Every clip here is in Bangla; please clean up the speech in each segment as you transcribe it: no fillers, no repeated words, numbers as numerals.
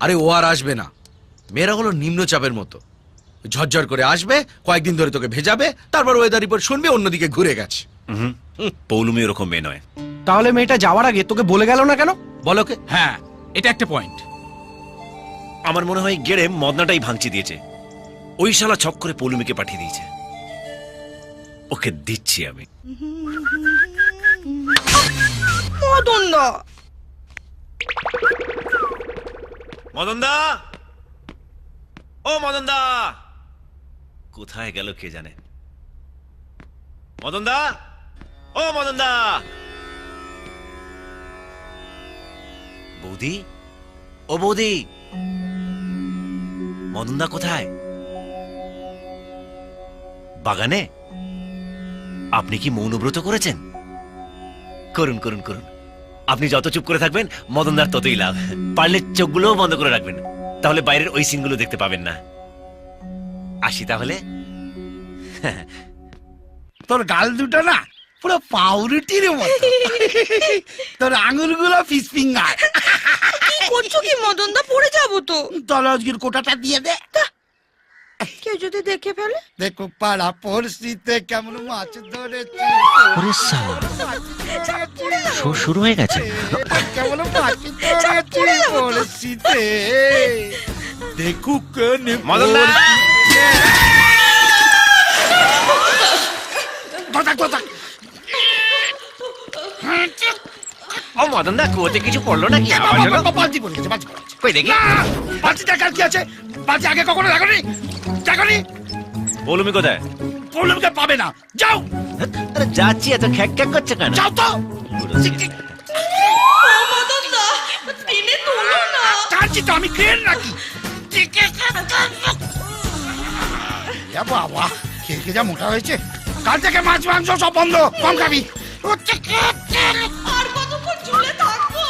আরে ও আর আসবে না, মেয়েরা হলো নিম্নচাপের মতো, ঝরঝর করে আসবে, কয়েকদিন ধরে তোকে ভেজাবে, তারপর ওয়েদার রিপোর্ট শুনবে অন্যদিকে ঘুরে গেছে। পৌলুমি ওরকম মেয়ে নয়। তাহলে মেয়েটা যাওয়ার আগে তোকে বলে গেল না কেন? বলো কে? হ্যাঁ, এটা একটা পয়েন্ট। আমার মনে হয় গেড়ে মদনাটাই ভাঙচি দিয়েছে, ওই শালা ছক করে পৌলুমিকে পাঠিয়ে দিয়েছে। ওকে দিচ্ছি আমি। মদনদা, মদনদা, ও মদনদা, কোথায় গেল কে জানে। মদনদা, ও মদনদা। বৌদি, ও বৌদি, মদনদা কোথায়? বাগানে? আপনি কি মৌনব্রত করেছেন? করুন করুন করুন, আপনি যত চুপ করে থাকবেন মদনদার ততই লাভ। পারলে চোখগুলোও বন্ধ করে রাখবেন, তাহলে বাইরের ওই সিনগুলো দেখতে পাবেন না। আসি তাহলে। তোর গাল দুটো না পুরো পাউরুটির মতো, তোর আঙুলগুলো ফিস ফিঙ্গার। কি করছো কি মদনদা? পড়ে যাবো তো। তোর আজকের কোটাটা দিয়ে দে। কেউ যদি দেখে ফেলে? দেখো পাড়া পড়শিতে কেমন মাছ ধরেছি, ওরে শালা, শো শুরু হয়ে গেছে। কেমন মাছ ধরেছি পড়শিতে, দেখুক মদনদা, ও মদনদা, কুয়োতে কিছু পড়লো নাকি? আওয়াজ হলো? বালতি পড়ে গেছে, বালতি পড়ে গেছে। কই দেখি। বালতি দেখার কি আছে? বালতি আগে কখনো দেখনি? দেখনি? পৌলুমি কোথায়? প্রবলেমকে পাবে না, যাও আরে যাচ্ছি, এত খ্যাক খ্যাক করছে কেন? যাও তো। মদনদা, টেনে তোলো না। কাঁদছি তো আমি, ক্রেন নাকি? এ বাবা, খেয়ে যা মোটা হয়েছে। কাল থেকে মাছ মাংস সব বন্ধ, কম খাবি। আর কতক্ষণ ঝুলে থাকবো?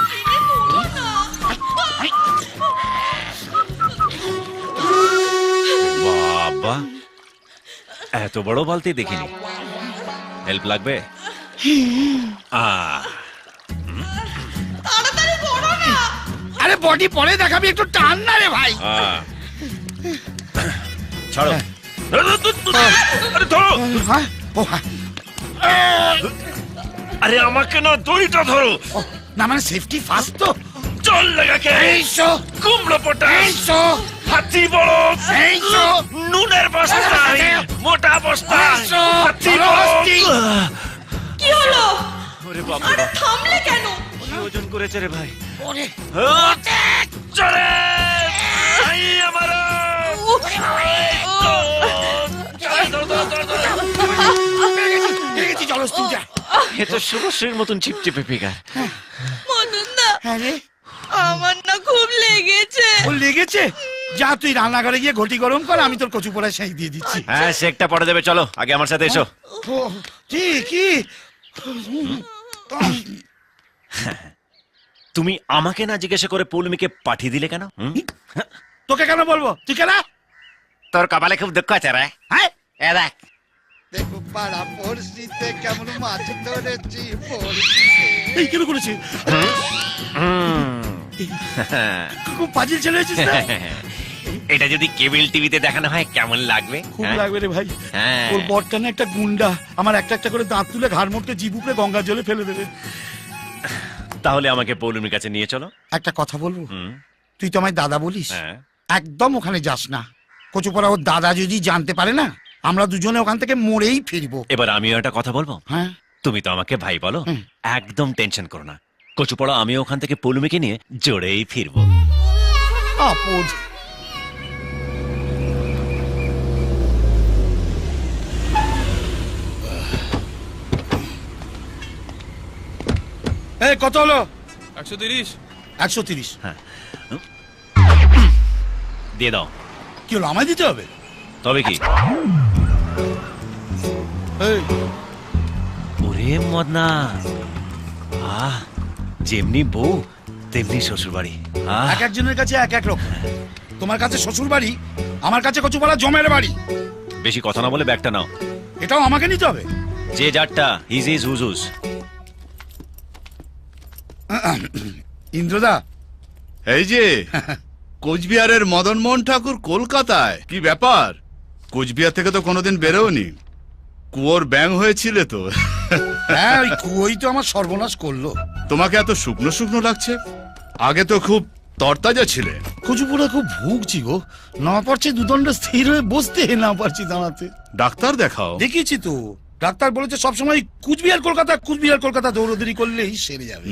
টেনে তোলো না। বাবা, এত বড় বালতি দেখিনি। হেল্প লাগবে? তাড়াতাড়ি করো না। আরে বডি পরে দেখাবি, একটু টান না রে ভাই। ছাড়ো। আরে ধরো। হ্যাঁ, ও হ্যাঁ। আরে আমাকে না, দড়িটা ধরো। ও, না মানে সেফটি ফার্স্ট তো। চল লাগাকে। এইসো কুমড়ো পটা, এইসো হাতি বড়, এইসো নুনের বস্তা, মোটা বস্তা, এইসো, হাতি চলো, বড়। হস্তি। কি হলো? ওরে বাবা, আরে থামলে কেন? কি ওজন করেছে রে ভাই? ওরে চলে ভাই আমার। দেখেছি, চলো তুই যা। এ তো শুভশ্রীর মতন চিপচিপে ফিগার। মদনদা, আরে আমার না খুব লেগেছে। ও লেগেছে? যা তুই রান্নাঘরে গিয়ে ঘটি গরম কর, আমি তোর কচু পোড়া সেই দিয়ে দিচ্ছি। হ্যাঁ, শেকটা পরে দেবে, চলো আগে আমার সাথে এসো। ও, কি কি? তুমি আমাকে না জিজ্ঞাসা করে পৌলুমিকে পাঠিয়ে দিলে কেন? তোকে কেন বলবো? তুই কেন? তোর কপালে খুব দুঃখ আছে রে। হ্যাঁ, এ দেখ, দেখো পাড়া পড়শিতে কেমন মাছ ধরেছি পড়শিতে। এই কেন করেছি? খুব পাজিল ছেলে হয়েছিস না? এটা যদি কেবল টিভিতে দেখানো হয় কেমন লাগবে? খুব হ্যাঁ? লাগবে রে ভাই। হ্যাঁ। ওর বরটা না একটা গুন্ডা, আমার একটা একটা করে দাঁত তুলে ঘাড় মোড়তে জিভ উপরে গঙ্গার জলে ফেলে দেবে। তাহলে আমাকে পৌলুমির কাছে নিয়ে চলো। একটা কথা বলবো? হুম, তুই তো আমায় দাদা বলিস, হ্যাঁ। একদম ওখানে যাস না। কচুপড়া ওর দাদা যদি জানতে পারে না, আমরা দুজনে ওখান থেকে মরেই ফিরবো। এবার আমিও একটা কথা বলবো। হ্যাঁ, তুমি তো আমাকে ভাই বলো, হুম। একদম টেনশন করো না। কচুপড়া আমিও ওখান থেকে পৌলুমিকে নিয়ে জোরেই ফিরবো। আপদ। এই কত হলো? 130। 130। দিয়ে দাও। কি হলো, আমায় দিতে হবে? তবে কি? এই, ওরে মদনা, যেমনি বউ তেমনি শ্বশুর বাড়ি। এক একজনের কাছে এক এক রকম। তোমার কাছে শ্বশুর বাড়ি, আমার কাছে কচুপাড়া জমের বাড়ি। বেশি কথা না বলে ব্যাগটা নাও। এটাও আমাকে নিতে হবে? যে যারটা হিজ ইজ হুজুজ। ইন্দ্রদা, এই যে কোচবিহারের মদন মোহন ঠাকুর কলকাতায়, কি ব্যাপার? কোচবিহার থেকে তো কোনোদিন বেরোনি, কুয়োর ব্যাং হয়েছিলে তো। হ্যাঁ, ওই কুয়োই তো আমার সর্বনাশ করলো। তোমাকে এত শুকনো শুকনো লাগছে, আগে তো খুব তরতাজা ছিলে। কচুপুরা খুব ভুগছি গো, না পারছি দুদণ্ড স্থির হয়ে বসতে, না পারছি দাঁড়াতে। ডাক্তার দেখাও। দেখিয়েছি তো, ডাক্তার বলেছে সবসময় কুচবিহার কলকাতা কুচবিহার কলকাতা দৌড়দৌড়ি করলেই সেরে যাবে।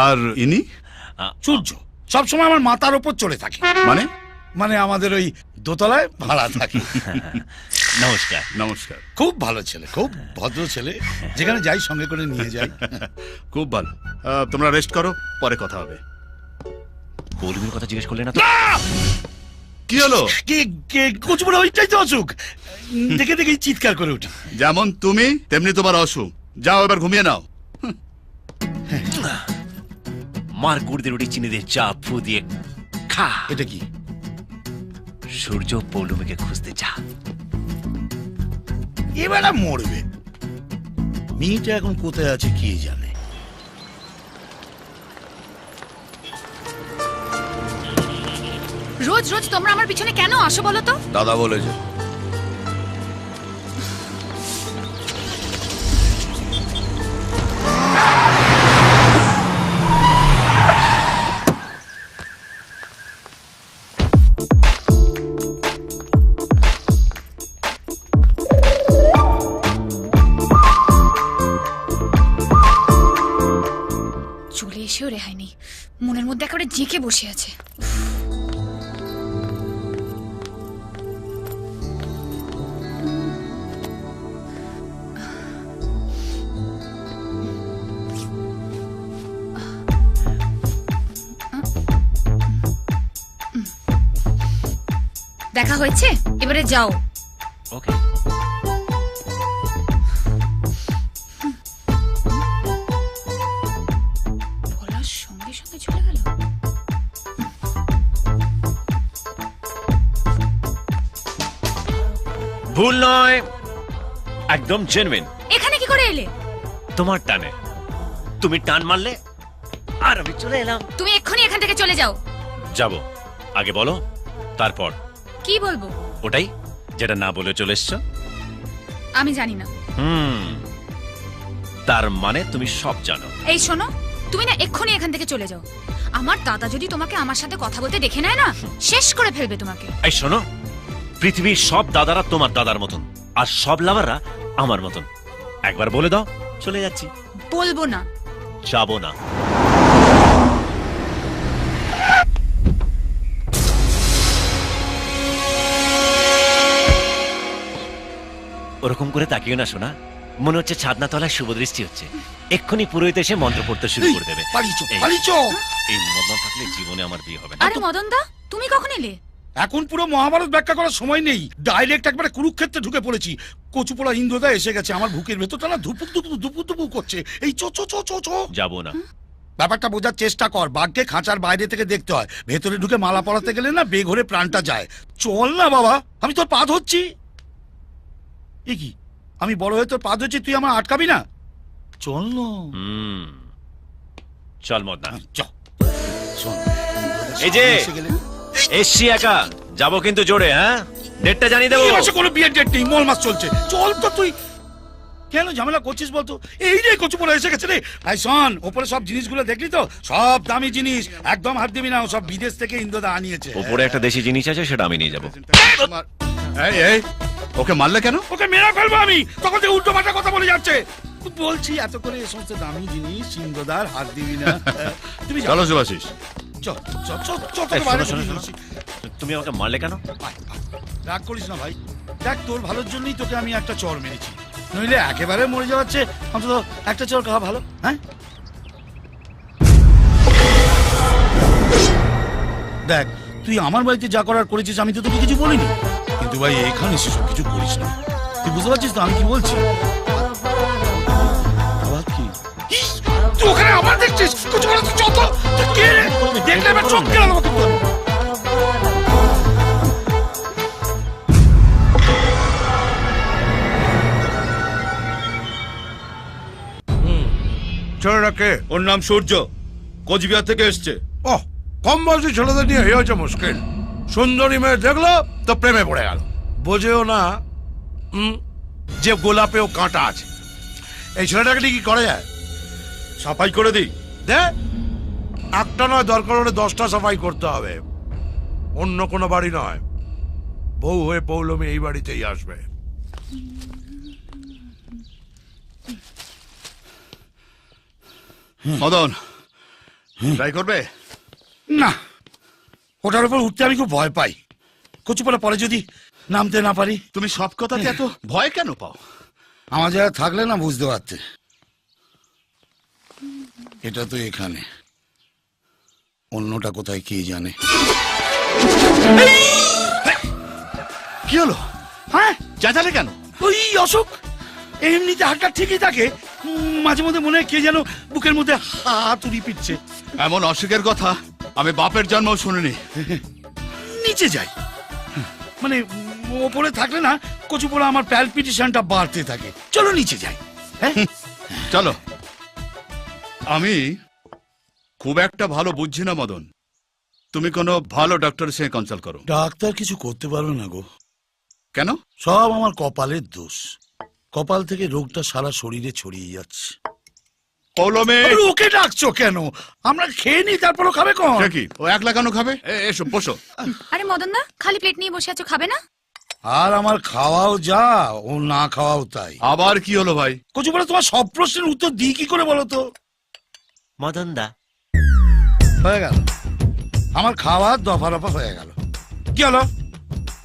আর ইনি? সূর্য সবসময় আমার মাথার ওপর চলে থাকে। মানে? মানে আমাদের ওই দোতলায় ভাড়া থাকে। নমস্কার। নমস্কার। খুব ভালো ছেলে, খুব ভদ্র ছেলে, যেখানে যাই সঙ্গে করে নিয়ে যাই। খুব ভালো। তোমরা রেস্ট করো, পরে কথা হবে। পৌলমীর কথা জিজ্ঞেস করলে না তো? কি হলো? কচুপুরা ওইটাই তো অসুখ, দেখে দেখে চিৎকার করে উঠি। যেমন তুমি তেমনি তোমার অসুখ। যাও এবার ঘুমিয়ে নাও। মার গুড় দিয়ে রুটি চিনি দিয়ে চা ফু দিয়ে খা। এটা কি? সূর্য পৌলমীকে খুঁজতে যা। এবার মরবে। মেয়েটা এখন কোথায় আছে কে জানে। রোজ রোজ তোমরা আমার পিছনে কেন আসো বলো তো? দাদা বলেছে। চলে এসেও রেহাই নেই, মনের মধ্যে একেবারে জেঁকে বসে আছে। দেখা হয়েছে, এবারে যাও। ওকে। বলার সঙ্গে সঙ্গে চলে গেল। ভুল নয়, একদম জেনুইন। এখানে কি করে এলে? তোমার টানে, তুমি টান মারলে আর আমি চলে এলাম। তুমি এক্ষুনি এখান থেকে চলে যাও। যাব, আগে বলো, তারপর। কি বলবো? ওটাই যেটা না বলে চলে এসছো। আমি জানি না। তার মানে তুমি সব জানো। এই শোনো, তুমি না এক্ষুনি এখান থেকে চলে যাও। আমার দাদা যদি তোমাকে আমার সাথে কথা বলতে দেখে নেয় না, শেষ করে ফেলবে তোমাকে। এই শোনো, পৃথিবীর সব দাদারা তোমার দাদার মতন, আর সব লাভাররা আমার মতন। একবার বলে দাও, চলে যাচ্ছি। বলবো না। যাবো না। ওরকম করে তাকিও না শোনা, মনে হচ্ছে ছাদনা তলায় শুভ দৃষ্টি হচ্ছে। এক্ষুনি পুরোহিত এসে মন্ত্র পড়তে শুরু করে দেবে। এই মদন থাকলে জীবনে আমার বিয়ে হবে না। আরে মদন দা, তুমি কখন এলে? এখন পুরো মহাভারত ব্যাখ্যা করার সময় নেই, ডাইরেক্ট একবারে কুরুক্ষেত্রে ঢুকে পড়েছি। কচুপোড়া ইন্দ্রদা এসে গেছে, আমার বুকের ভেতরটা না ধুপুক ধুপুক ধুপুক ধুপুক করছে। এই চো চো চো চো চো। যাবো না। ব্যাপারটা বোঝার চেষ্টা কর, বাঘকে খাঁচার বাইরে থেকে দেখতে হয়, ভেতরে ঢুকে মালা পরাতে গেলে না বেঘরে প্রাণটা যায়। চল না বাবা, আমি তোর পা ধরছি। এ কি, আমি বড় হয়ে তোর পা ধরছি, তুই আমার আটকাবি না? চল না। চল মদনা। চল শোন, এই যে এসে গেলে এসছি একা, যাবো কিন্তু জোরে। হ্যাঁ, ডেটটা জানিয়ে দেবো। এই মাসে কোনো বিয়ের ডেট নেই, মল মাস চলছে। চল তো তুই, কেন ঝামেলা করছিস বলতো? এই রে কচুপোড়া এসে গেছে রে। আই শোন, ওপরে সব জিনিসগুলো দেখলি তো? সব দামি জিনিস, একদম হাত দিবি না, ও সব বিদেশ থেকে ইন্দ্রদা আনিয়েছে। উপরে একটা দেশি জিনিস আছে, সেটা আমি নিয়ে যাবো। এই এই, ওকে মারলে কেন? ওকে মেরে ফেলবো আমি, তখন থেকে উল্টো পাল্টা কথা বলে যাচ্ছে। বলছি এত করে এই সমস্ত দামি জিনিস ইন্দ্রদার হাত দিবি না। তুমি চলো শুভাশিস। চল চল চল চল, এই, তোকে বাইরে শোনো, বলে শোনো, দিচ্ছি। তুমি আমাকে মারলে কেন? আয়, আয়। রাগ করিস না ভাই, দেখ তোর ভালোর জন্যই তোকে আমি একটা চর মেরেছি, নইলে একেবারে মরে যাওয়াচ্ছে অন্তত একটা চর খাওয়া ভালো। হ্যাঁ দেখ, তুই আমার বাড়িতে যা করার করেছিস, আমি তো তোকে কিছু বলিনি, কিন্তু ভাই এখানে সেসব কিছু করিস না। তুই বুঝতে পারছিস তো আমি কি বলছি? আবার কি তুই ওখানে আবার দেখছিস? কিছু বলে তুই যত কে রে? দেখলে এবার চোখ গেল আমাকে। ছেলেটাকে? ওর নাম সূর্য, কোচবিহার থেকে এসছে। ও কম বয়সী ছেলেদের নিয়ে এই হচ্ছে মুশকিল। সুন্দরী মেয়ে দেখলো তো প্রেমে পড়ে গেল, বোঝেও না যে গোলাপেও কাঁটা আছে। এই ছেলেটাকে নিয়ে কি করা যায়? সাফাই করে দিই। দে, একটা নয়, দরকার হলে 10টা সাফাই করতে হবে। অন্য কোনো বাড়ি নয়, বউ হয়ে পৌলমী এই বাড়িতেই আসবে। মদন ট্রাই করবে? না, ওটার উপর উঠতে আমি খুব ভয় পাই। কচুপালা পরে যদি নামতে না পারি। তুমি সব কথাতে এত ভয় কেন পাও? আমার জায়গায় থাকলে না বুঝতে পারতে। এটা তো এখানে, অন্যটা কোথায় কে জানে। কি হলো? হ্যাঁ, চেঁচালে কেন? ওই অশোক এমনিতে হাতটা ঠিকই থাকে, মাঝে মধ্যে মনে হয় কে যেন বুকের মধ্যে হাতুড়ি পিটছে। এমন অসুখের কথা আমি বাপের জন্মও শুনিনি। নিচে যাই, মানে ওপরে থাকলে না কচুপোড়া আমার প্যালপিটেশনটা বাড়তে থাকে। চলো নিচে যাই। হ্যাঁ চলো। আমি খুব একটা ভালো বুঝছি না মদন, তুমি কোনো ভালো ডক্টরের সঙ্গে কনসাল্ট করো। ডাক্তার কিছু করতে পারবে না গো। কেন? সব আমার কপালের দোষ। কপাল থেকে রোগটা সারা শরীরে ছড়িয়ে যাচ্ছে। পৌলমী, ওকে ডাকছো কেন? আমরা খেয়ে নি, তারপরও খাবে কোন? সে কি ও একলা কেন খাবে? এসো বসো। আরে মদন দা, খালি প্লেট নিয়ে বসে আছো, খাবে না? আর আমার খাওয়াও যা, ও না খাওয়াও তাই। আবার কি হলো ভাই? কচুপোড়া তোমার সব প্রশ্নের উত্তর দিই কি করে বলো তো? মদন দা, হয়ে গেল, আমার খাওয়ার দফা রফা হয়ে গেল। কি হলো?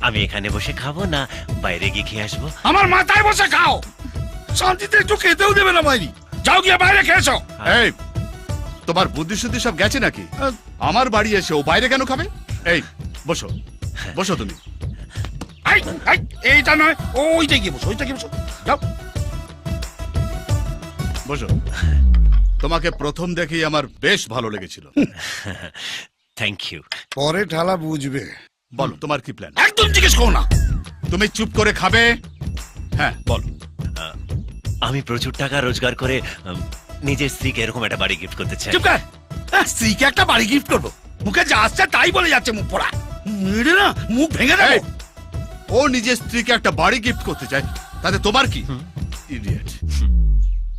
আমি এখানে বসে খাবো না বাইরে গিয়ে খেয়ে আসবো? আমার মাথায় বসে খাও, শান্তিতে একটু খেতেও দেবে না বাইরে। যাও গিয়ে বাইরে খেয়েছো। এই তোমার বুদ্ধি শুদ্ধি সব গেছে নাকি? আমার বাড়ি এসে ও বাইরে কেন খাবে? এই বসো, বসো তুমি। এইটা নয়, ওইটা গিয়ে বসো, ওইটা গিয়ে বসো, যাও বসো। তোমাকে প্রথম দেখেই আমার বেশ ভালো লেগেছিল। Thank you. পরে ঠালা বুঝবে। বলো তোমার কি প্ল্যান? একদম জিজ্ঞেস করো না। তুমি চুপ করে খাবে। হ্যাঁ বলো। আমি প্রচুর টাকা রোজগার করে নিজের স্ত্রীকে এরকম একটা বাড়ি গিফট করতে চাই। চুপ কর। স্ত্রীকে একটা বাড়ি গিফট করবো? মুখে যা আসছে তাই বলে যাচ্ছে মুখ পড়া। মেরে না মুখ ভেঙে দেবো। এই, ও নিজের স্ত্রীকে একটা বাড়ি গিফট করতে চায়, তাতে তোমার কি? ইডিয়েট।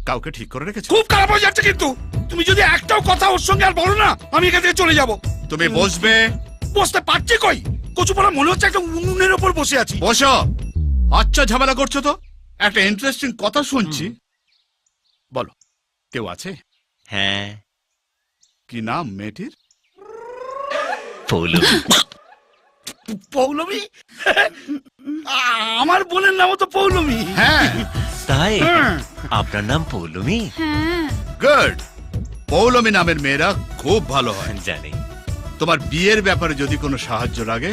কাউকে ঠিক করে রেখেছো? খুব খারাপ হয়ে যাচ্ছে কিন্তু। তুমি যদি একটাও কথা ওর সঙ্গে আর বলো না, আমি এখান থেকে চলে যাব। তুমি বসবে। বসতে পারছি কই? কচুপাড়া মনে হচ্ছে একটা উনুনের ওপর বসে আছি। বসো। আচ্ছা ঝামেলা করছো তো? একটা ইন্টারেস্টিং কথা শুনছি। বলো, কেউ আছে? হ্যাঁ, কি নাম মেয়েটির? পৌলমী। পৌলমী? আমার বোনের নামও তো পৌলমী। হ্যাঁ। তাই আপনার নাম পৌলমী? হ্যাঁ। গুড। পৌলমী নামের মেয়েরা খুব ভালো হয়। জানি। তোমার বিয়ের ব্যাপারে যদি কোনো সাহায্য লাগে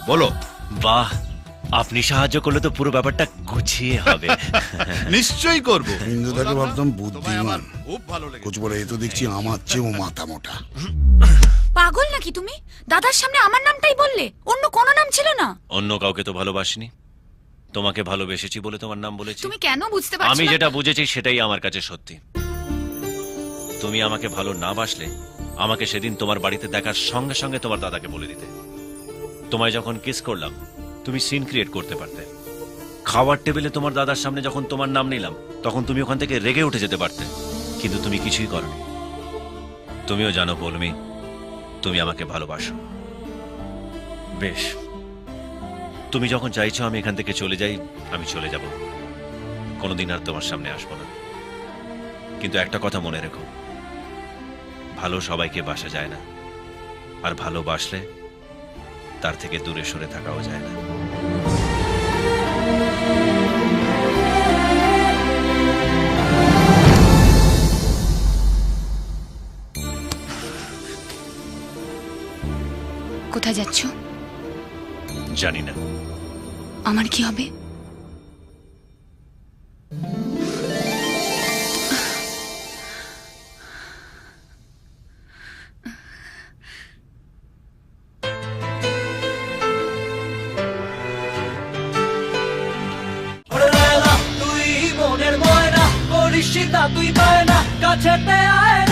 বলো। বাহ, আপনি সাহায্য করলে তো পুরো ব্যাপারটা গুছিয়ে হবে। নিশ্চয়ই করব। হিন্দুটাকে ভাবতাম তোমায় বুদ্ধিমান, আমার খুব ভালো লেগেছে। কচুপাড়া এ তো দেখছি আমার চেয়েও মাথা মোটা। পাগল নাকি তুমি? দাদার সামনে আমার নামটাই বললে, অন্য কোনো নাম ছিল না? অন্য কাউকে তো ভালোবাসিনি, তোমাকে ভালোবেসেছি বলে তোমার নাম বলেছি। তুমি কেন বুঝতে পারছো আমি না? যেটা বুঝেছি সেটাই আমার কাছে সত্যি। তুমি আমাকে ভালো না বাসলে আমাকে সেদিন তোমার বাড়িতে দেখার সঙ্গে সঙ্গে তোমার দাদাকে বলে দিতে। তোমায় যখন কিস করলাম তুমি সিন ক্রিয়েট করতে পারতে। খাওয়ার টেবিলে তোমার দাদার সামনে যখন তোমার নাম নিলাম তখন তুমি ওখান থেকে রেগে উঠে যেতে পারতে, কিন্তু তুমি কিছুই করনি। তুমিও জানো পৌলমী, তুমি আমাকে ভালোবাসো। বেশ, তুমি যখন চাইছো আমি এখান থেকে চলে যাই, আমি চলে যাব। কোনোদিন আর তোমার সামনে আসবো না। কিন্তু একটা কথা মনে রেখো, ভালো সবাইকে বাসা যায় না, আর ভালোবাসলে তার থেকে দূরে সরে থাকাও যায় না। কোথায় যাচ্ছ? জানি না। আমার কি হবে? তুই মনের ময়না করিস তুই পায় না কাছেতে আয় না।